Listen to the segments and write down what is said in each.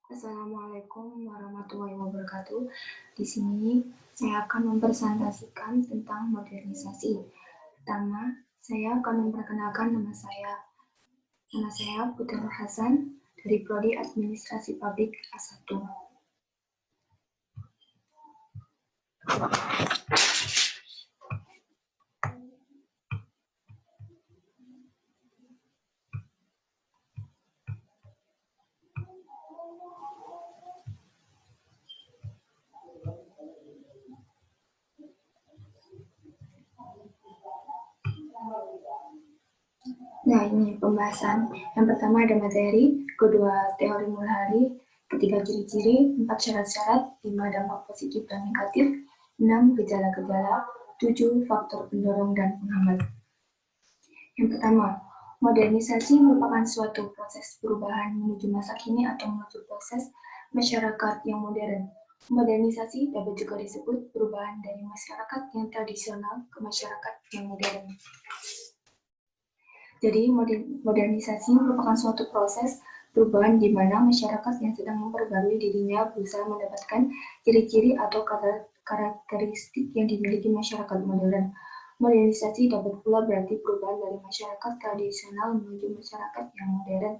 Assalamualaikum warahmatullahi wabarakatuh. Di sini saya akan mempresentasikan tentang modernisasi. Pertama, saya akan memperkenalkan nama saya. Nama saya Putra Hasan dari Prodi Administrasi Pabrik A1. Nah, ini pembahasan. Yang pertama ada materi, kedua teori mulai, ketiga ciri-ciri, 4 syarat-syarat, 5 dampak positif dan negatif, 6 gejala-gejala, 7 faktor pendorong dan penghambat. Yang pertama, modernisasi merupakan suatu proses perubahan menuju masa kini atau menuju proses masyarakat yang modern. Modernisasi dapat juga disebut perubahan dari masyarakat yang tradisional ke masyarakat yang modern. Jadi, modernisasi merupakan suatu proses perubahan di mana masyarakat yang sedang memperbarui dirinya berusaha mendapatkan ciri-ciri atau karakteristik yang dimiliki masyarakat modern. Modernisasi dapat pula berarti perubahan dari masyarakat tradisional menuju masyarakat yang modern.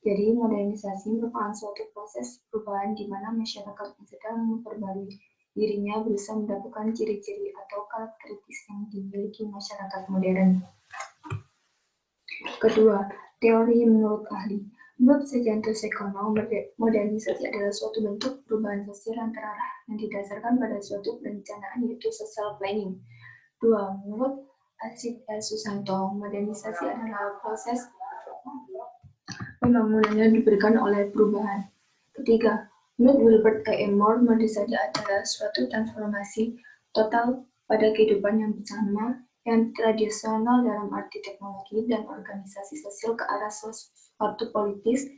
Jadi, modernisasi merupakan suatu proses perubahan di mana masyarakat yang sedang memperbarui dirinya berusaha mendapatkan ciri-ciri atau karakteristik yang dimiliki masyarakat modern. Kedua, teori menurut ahli. Menurut Sejantus Ekonom, modernisasi adalah suatu bentuk perubahan sosial yang terarah yang didasarkan pada suatu perencanaan yaitu social planning. Dua, menurut Asyid L. Susanto, modernisasi adalah proses pembangunannya diberikan oleh perubahan. Ketiga, menurut Wilbert K. Moore, modernisasi adalah suatu transformasi total pada kehidupan yang bersama yang tradisional dalam arti teknologi dan organisasi sosial ke arah suatu politis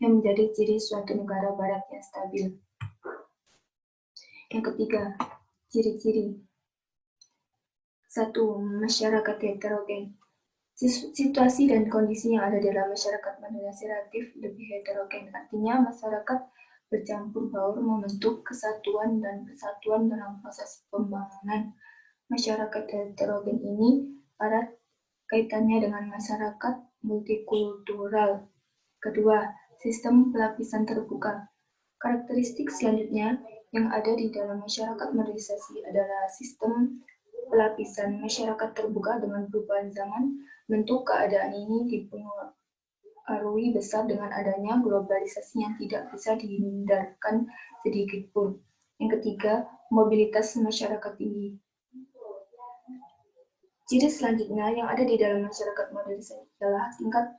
yang menjadi ciri suatu negara barat yang stabil. Yang ketiga, ciri-ciri. 1. Masyarakat heterogen. Situasi dan kondisi yang ada dalam masyarakat modernisasi relatif lebih heterogen. Artinya masyarakat bercampur baur membentuk kesatuan dan persatuan dalam proses pembangunan. Masyarakat heterogen ini erat kaitannya dengan masyarakat multikultural. Kedua, sistem pelapisan terbuka. Karakteristik selanjutnya yang ada di dalam masyarakat modernisasi adalah sistem pelapisan masyarakat terbuka. Dengan perubahan zaman, bentuk keadaan ini dipengaruhi besar dengan adanya globalisasi yang tidak bisa dihindarkan sedikit pun. Yang ketiga, mobilitas masyarakat tinggi. Ciri selanjutnya yang ada di dalam masyarakat modernisasi adalah tingkat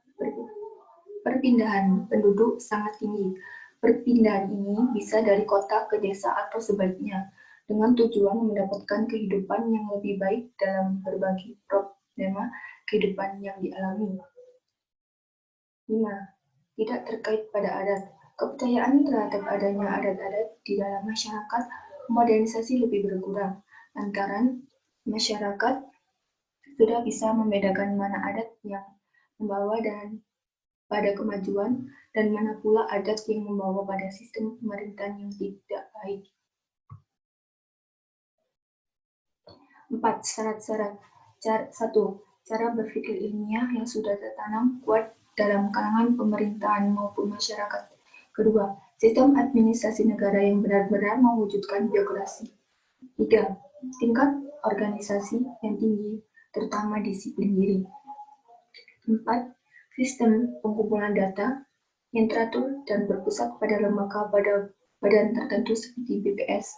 perpindahan penduduk sangat tinggi. Perpindahan ini bisa dari kota ke desa atau sebaliknya, dengan tujuan mendapatkan kehidupan yang lebih baik dalam berbagai problema kehidupan yang dialami. 5. Tidak terkait pada adat. Kepercayaan terhadap adanya adat-adat di dalam masyarakat modernisasi lebih berkurang, lantaran masyarakat sudah bisa membedakan mana adat yang membawa dan pada kemajuan dan mana pula adat yang membawa pada sistem pemerintahan yang tidak baik. 4. Syarat-syarat. 1. Cara berpikir ilmiah yang sudah tertanam kuat dalam kalangan pemerintahan maupun masyarakat. Kedua, sistem administrasi negara yang benar-benar mewujudkan birokrasi. 3. Tingkat organisasi yang tinggi, terutama disiplin diri. 4. Sistem pengumpulan data yang teratur dan berpusat pada lembaga badan tertentu seperti BPS.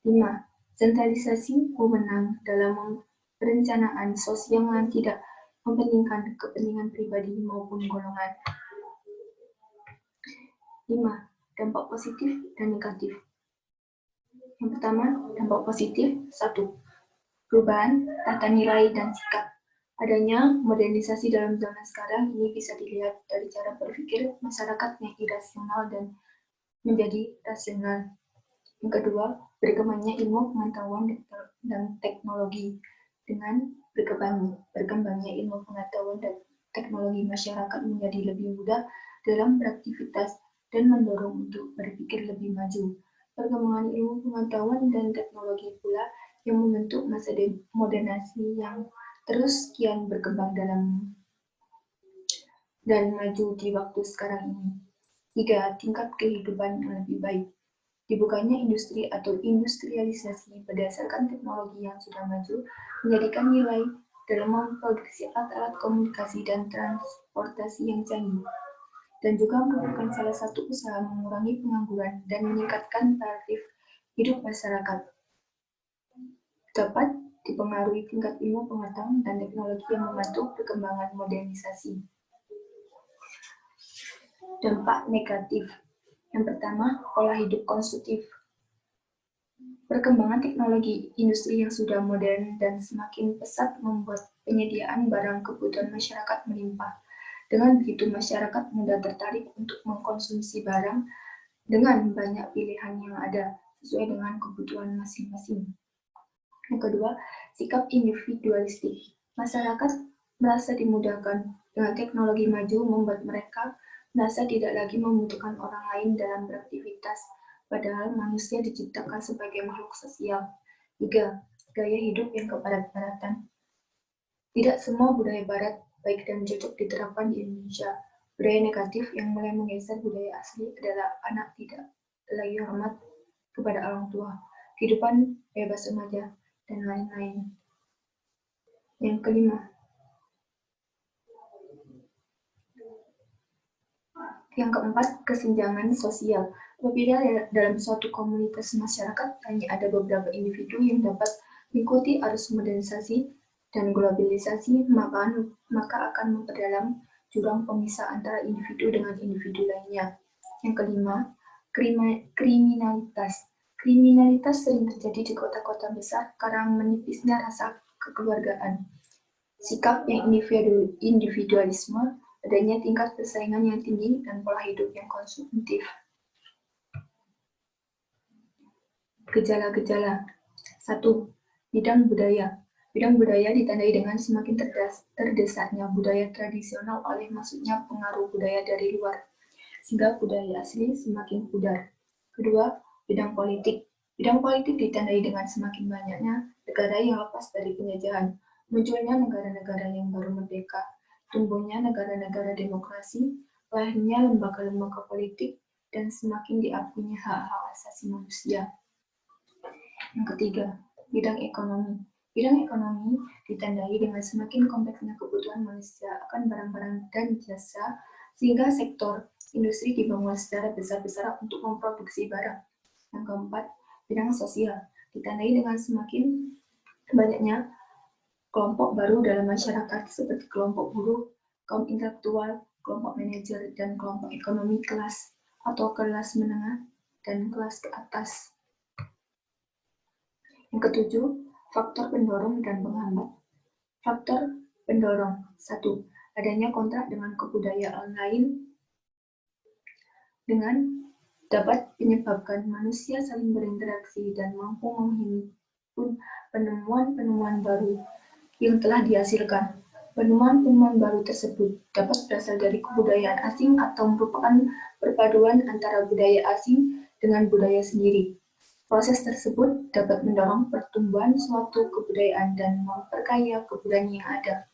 5. Sentralisasi wewenang dalam perencanaan sosial yang tidak mementingkan kepentingan pribadi maupun golongan. 5. Dampak positif dan negatif. Yang pertama, dampak positif. 1. Perubahan tata nilai dan sikap. Adanya modernisasi dalam zaman sekarang ini bisa dilihat dari cara berpikir masyarakat yang irasional dan menjadi rasional. Yang kedua, berkembangnya ilmu pengetahuan dan teknologi. Dengan berkembangnya ilmu pengetahuan dan teknologi, masyarakat menjadi lebih mudah dalam beraktivitas dan mendorong untuk berpikir lebih maju. Perkembangan ilmu pengetahuan dan teknologi pula yang membentuk masa modernisasi yang terus kian berkembang dan maju di waktu sekarang ini. 3. Tingkat kehidupan yang lebih baik. Dibukanya industri atau industrialisasi berdasarkan teknologi yang sudah maju menjadikan nilai dalam memproduksi alat-alat komunikasi dan transportasi yang canggih, dan juga merupakan salah satu usaha mengurangi pengangguran dan meningkatkan taraf hidup masyarakat. Dapat dipengaruhi tingkat ilmu pengetahuan dan teknologi yang membantu perkembangan modernisasi. Dampak negatif. Yang pertama, pola hidup konsumtif. Perkembangan teknologi industri yang sudah modern dan semakin pesat membuat penyediaan barang kebutuhan masyarakat melimpah. Dengan begitu, masyarakat mudah tertarik untuk mengkonsumsi barang dengan banyak pilihan yang ada sesuai dengan kebutuhan masing-masing. Yang kedua, sikap individualistik. Masyarakat merasa dimudahkan dengan teknologi maju membuat mereka merasa tidak lagi membutuhkan orang lain dalam beraktivitas, padahal manusia diciptakan sebagai makhluk sosial. 3. Gaya hidup yang kebarat-baratan. Tidak semua budaya barat baik dan cocok diterapkan di Indonesia. Budaya negatif yang mulai menggeser budaya asli adalah anak tidak lagi hormat kepada orang tua, kehidupan bebas remaja, dan lain-lain. Yang kelima, yang keempat, kesenjangan sosial. Apabila dalam suatu komunitas masyarakat hanya ada beberapa individu yang dapat mengikuti arus modernisasi dan globalisasi, maka akan memperdalam jurang pemisah antara individu dengan individu lainnya. Yang kelima, kriminalitas. Kriminalitas sering terjadi di kota-kota besar karena menipisnya rasa kekeluargaan. Sikap yang individualisme, adanya tingkat persaingan yang tinggi, dan pola hidup yang konsumtif. Gejala-gejala. 1. Bidang budaya. Bidang budaya ditandai dengan semakin terdesaknya budaya tradisional oleh masuknya pengaruh budaya dari luar, sehingga budaya asli semakin pudar. Kedua, bidang politik. Bidang politik ditandai dengan semakin banyaknya negara yang lepas dari penjajahan, munculnya negara-negara yang baru merdeka, tumbuhnya negara-negara demokrasi, lahirnya lembaga-lembaga politik, dan semakin diakuinya hak-hak asasi manusia. Yang ketiga, bidang ekonomi. Bidang ekonomi ditandai dengan semakin kompleksnya kebutuhan manusia akan barang-barang dan jasa, sehingga sektor industri dibangun secara besar-besaran untuk memproduksi barang. Yang keempat, bidang sosial ditandai dengan semakin banyaknya kelompok baru dalam masyarakat seperti kelompok buruh, kaum intelektual, kelompok manajer, dan kelompok ekonomi kelas atau kelas menengah dan kelas ke atas. Yang ketujuh, faktor pendorong dan penghambat. Faktor pendorong. 1. Adanya kontrak dengan kebudayaan lain dengan dapat menyebabkan manusia saling berinteraksi dan mampu menghimpun penemuan-penemuan baru yang telah dihasilkan. Penemuan-penemuan baru tersebut dapat berasal dari kebudayaan asing atau merupakan perpaduan antara budaya asing dengan budaya sendiri. Proses tersebut dapat mendorong pertumbuhan suatu kebudayaan dan memperkaya kebudayaan yang ada.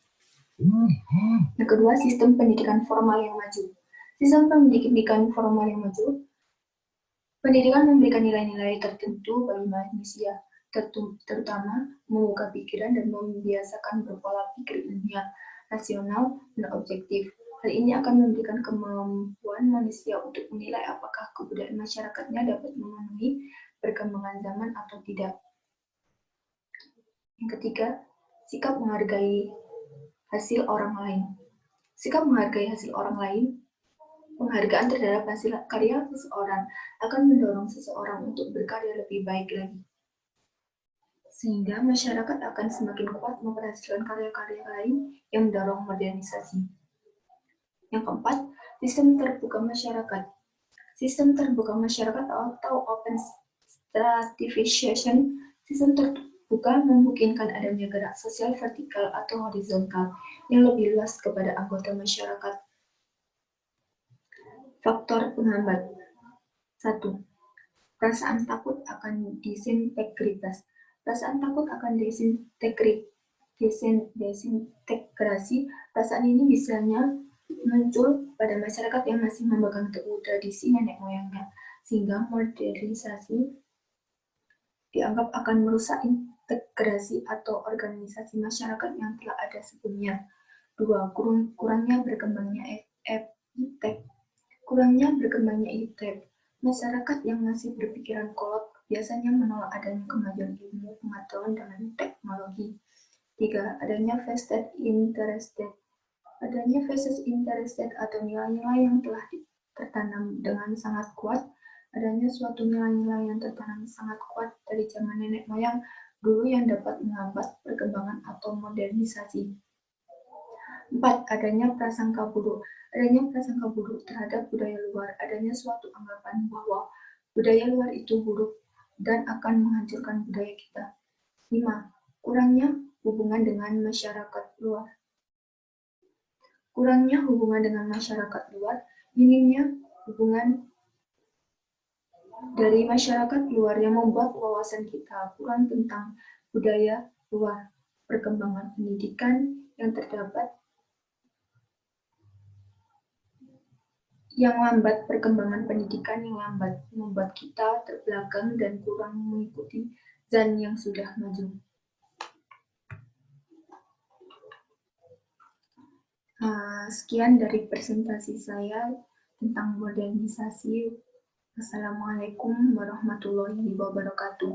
Yang kedua, sistem pendidikan formal yang maju. Sistem pendidikan formal yang maju, pendidikan memberikan nilai-nilai tertentu bagi manusia, terutama membuka pikiran dan membiasakan berpola pikir ilmiah, rasional, dan objektif. Hal ini akan memberikan kemampuan manusia untuk menilai apakah kebudayaan masyarakatnya dapat memenuhi perkembangan zaman atau tidak. Yang ketiga, sikap menghargai hasil orang lain. Sikap menghargai hasil orang lain, penghargaan terhadap hasil karya seseorang akan mendorong seseorang untuk berkarya lebih baik lagi, sehingga masyarakat akan semakin kuat memperhasilkan karya-karya lain yang mendorong modernisasi. Yang keempat, sistem terbuka masyarakat. Sistem terbuka masyarakat atau open stratification, sistem terbuka memungkinkan adanya gerak sosial vertikal atau horizontal yang lebih luas kepada anggota masyarakat. Faktor penghambat. 1. Perasaan takut akan disintegritas. Perasaan takut akan desintegrasi. Perasaan ini biasanya muncul pada masyarakat yang masih memegang teguh tradisi nenek moyangnya, sehingga modernisasi dianggap akan merusak integrasi atau organisasi masyarakat yang telah ada sebelumnya. 2. Kurangnya berkembangnya iptek. Kurangnya berkembangnya iptek. Masyarakat yang masih berpikiran kolot biasanya menolak adanya kemajuan ilmu pengetahuan dan teknologi. 3. Adanya vested interested. Adanya vested interested atau nilai-nilai yang telah tertanam dengan sangat kuat. Adanya suatu nilai-nilai yang tertanam sangat kuat dari zaman nenek moyang dulu yang dapat menghambat perkembangan atau modernisasi. 4. Adanya prasangka buruk. Adanya prasangka buruk terhadap budaya luar. Adanya suatu anggapan bahwa budaya luar itu buruk dan akan menghancurkan budaya kita. 5. Kurangnya hubungan dengan masyarakat luar. Kurangnya hubungan dengan masyarakat luar, minimnya hubungan dari masyarakat luar yang membuat wawasan kita kurang tentang budaya luar. Perkembangan pendidikan yang terdapat yang lambat, perkembangan pendidikan yang lambat membuat kita terbelakang dan kurang mengikuti zaman yang sudah maju. Sekian dari presentasi saya tentang modernisasi. Wassalamualaikum warahmatullahi wabarakatuh.